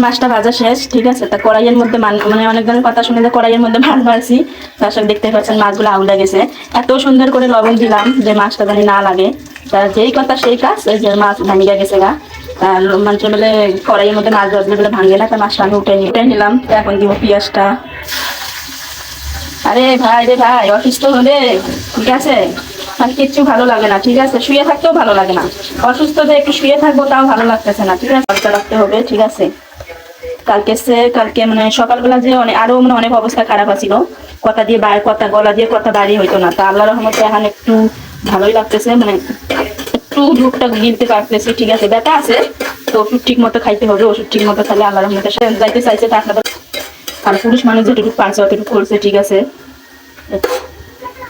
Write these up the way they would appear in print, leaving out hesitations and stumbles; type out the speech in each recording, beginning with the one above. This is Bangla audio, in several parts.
মাছটা ভাজা শেষ, ঠিক আছে। তা কড়াইয়ের মধ্যে মানে অনেকজনের কথা শুনে যে কড়াইয়ের মধ্যে ভাত ভাজছি, তার সাথে দেখতে পাচ্ছেন মাছগুলো আউলা গেছে। এত সুন্দর করে লবণ দিলাম যে মাছটা জানি না লাগে। তা যেই কথা সেই কাজ, এই যে মাছ ভাঙিয়া গেছে গা। মানুষের বলে কড়াইয়ের মধ্যে মাছ ভাজলে বলে ভাঙে না, তা মাছটা আমি উঠে নিলাম। তো এখন দিব পেঁয়াজটা। আরে ভাই রে ভাই, অসুস্থ হলে ঠিক আছে মানে কিচ্ছু ভালো লাগে না, ঠিক আছে। শুয়ে থাকতেও ভালো লাগে না, অসুস্থ যে একটু শুয়ে থাকবো তাও ভালো লাগতেছে না, ঠিক আছে। খরচা রাখতে হবে, ঠিক আছে। কালকে মানে সকালবেলা যে আরো মানে অনেক অবস্থা খারাপ আছিল, কথা দিয়ে কথা গলা দিয়ে কথা বাড়ি হইতো না। তা আল্লাহ রহমতে এখন একটু ভালোই লাগতেছে, মানে একটু ঢুকটা গিলতে পারতেছি, ঠিক আছে। ব্যথা আছে তো ওষুধ ঠিক মতো খাইতে হবে, ওষুধ ঠিক মতো খাইলে আল্লাহ রহমতে যাইতে চাইছে। তা আপনাদের আর পুরুষ মানুষ যেটুকু পারছে অতটুকু করছে, ঠিক আছে।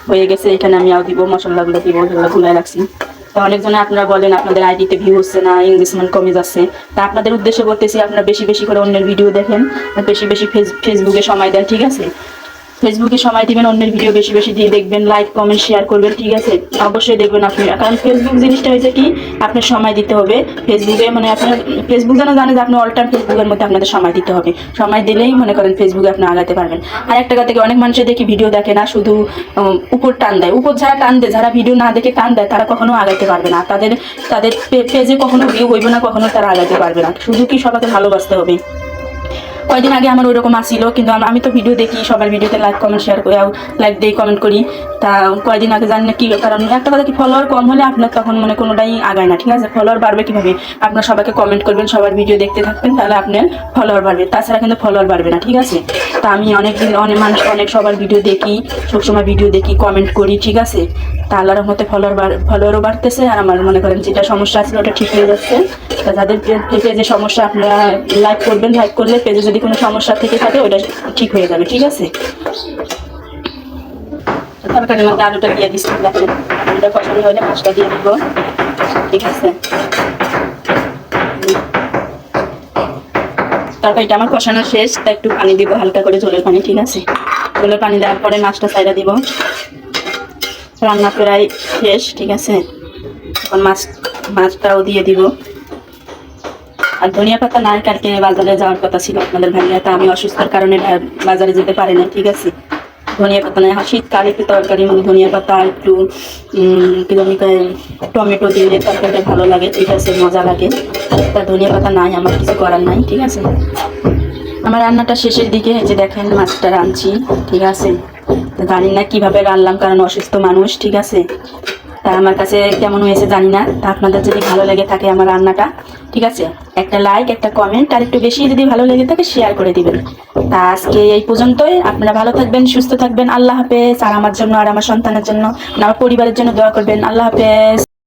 হয়ে গেছে, এখানে আমি দিব মশলাগুলো দিব, যেগুলো গুলায় রাখছি। তো অনেকজনে আপনারা বলেন আপনাদের আইডিতে ভিউ হচ্ছে না, এঙ্গেজমেন্ট কমে যাচ্ছে। তা আপনাদের উদ্দেশ্যে বলতেছি, আপনারা বেশি বেশি করে অন্যের ভিডিও দেখেন, বেশি বেশি ফেসবুকে সময় দেন, ঠিক আছে। ফেসবুকে সময় দিবেন, অন্যের ভিডিও বেশি বেশি দিয়ে দেখবেন, লাইক কমেন্ট শেয়ার করবেন, ঠিক আছে। অবশ্যই দেখবেন আপনি, কারণ ফেসবুক জিনিসটা হয়েছে কি আপনার সময় দিতে হবে ফেসবুকে, মানে আপনার ফেসবুক যেন জানে যে আপনি অল টাইম ফেসবুকের মধ্যে আপনাদের সময় দিতে হবে। সময় দিলেই মনে করেন ফেসবুকে আপনি আগাতে পারবেন। আর একটা কথা থেকে অনেক মানুষের দেখি ভিডিও দেখে না, শুধু উপর টান দেয়। উপর যারা টান দেয়, যারা ভিডিও না দেখে টান দেয়, তারা কখনো আগাইতে পারবে না। তাদের পেজে কখনো ভিউ হইবে না, কখনো তারা আগাইতে পারবে না। শুধু কি সবাইকে ভালোবাসতে হবে। কয়েকদিন আগে আমার ওইরকম আসছিল, কিন্তু আমি তো ভিডিও দেখি, সবার ভিডিওতে লাইক কমেন্ট শেয়ার করি, লাইক দিই, কমেন্ট করি। তা কয়েকদিন আগে জানি না কি কারণ, একটা কথা কি ফলোয়ার কম হলে আপনার তখন মানে কোনোটাই আগায় না, ঠিক আছে। ফলোয়ার বাড়বে কিভাবে? আপনার সবাইকে কমেন্ট করবেন, সবার ভিডিও দেখতে থাকবেন, তাহলে আপনার ফলোয়ার বাড়বে, তাছাড়া কিন্তু ফলোয়ার বাড়বে না, ঠিক আছে। তা আমি অনেক মানুষ সবার ভিডিও দেখি, সবসময় ভিডিও দেখি, কমেন্ট করি, ঠিক আছে। তা আল্লাহর রহমতে ফলোয়ারও বাড়তেছে, আর আমার মনে করেন যেটা সমস্যা আছে ওটা ঠিক হয়ে যাচ্ছে। তা যাদের পেজে সমস্যা, আপনারা লাইক করবেন, লাইক করলে পেজে যদি কোনো সমস্যা থেকে থাকে ওটা ঠিক হয়ে যাবে, ঠিক আছে। তরকারির মধ্যে আলুটা দিয়ে দিচ্ছি, দেখেন আলুটা কষানো হলে মাছটা দিয়ে দিব, ঠিক আছে। তরকারিটা আমার কষানো শেষ, তা একটু পানি দিব, হালকা করে ঝোলের পানি, ঠিক আছে। ঝোলের পানি দেওয়ার পরে মাছটা সাইডা দিব। রান্না প্রায় শেষ, ঠিক আছে। এখন মাছটাও দিয়ে দিব। আর ধনিয়া পাতা নাই, কালকে বাজারে যাওয়ার কথা ছিল আপনাদের ভাইয়া, তা আমি অসুস্থতার কারণে বাজারে যেতে পারি না, ঠিক আছে। ধনিয়া পাতা নাই, শীতকালে একটু তরকারি মানে ধনিয়া পাতা একটু টমেটো দিলে তরকারিটা ভালো লাগে, ঠিক আছে, মজা লাগে। তা ধনিয়া পাতা নাই, আমার কিছু করার নাই, ঠিক আছে। আমার রান্নাটা শেষের দিকে, যে দেখেন মাছটা রাঁধছি, ঠিক আছে। জানি না কিভাবে রান্নলাম, কারণ অসুস্থ মানুষ, ঠিক আছে। তা আমার কাছে কেমন হয়েছে জানি না। তা আপনাদের যদি ভালো লেগে থাকে আমার রান্নাটা, ঠিক আছে, একটা লাইক, একটা কমেন্ট, আর একটু বেশি যদি ভালো লেগে থাকে শেয়ার করে দিবেন। তা আজকে এই পর্যন্তই। আপনারা ভালো থাকবেন, সুস্থ থাকবেন। আল্লাহ হাফেজ। আর আমার জন্য আর আমার সন্তানের জন্য, আমার পরিবারের জন্য দোয়া করবেন। আল্লাহ হাফেজ।